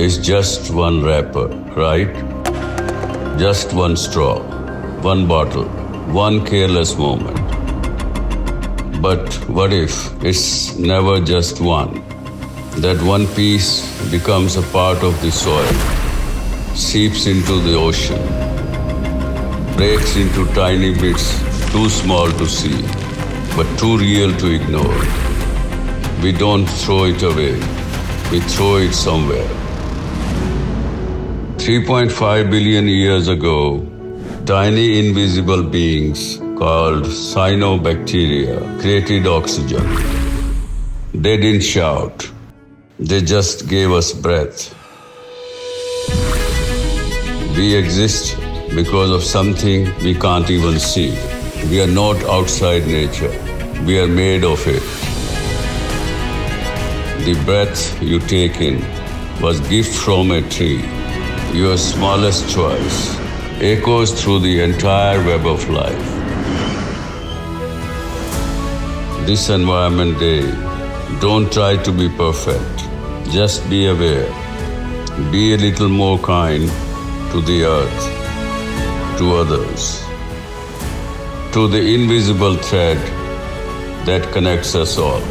is just one wrapper, right? Just one straw, one bottle, one careless moment. But what if it's never just one? That one piece becomes a part of the soil, seeps into the ocean, breaks into tiny bits too small to see, but too real to ignore. We don't throw it away, we throw it somewhere. 3.5 billion years ago, tiny invisible beings called cyanobacteria created oxygen. They didn't shout, they just gave us breath. We exist because of something we can't even see. We are not outside nature, we are made of it. The breath you take in was gift from a tree. Your smallest choice echoes through the entire web of life. This Environment Day, don't try to be perfect. Just be aware. Be a little more kind to the earth, to others, to the invisible thread that connects us all.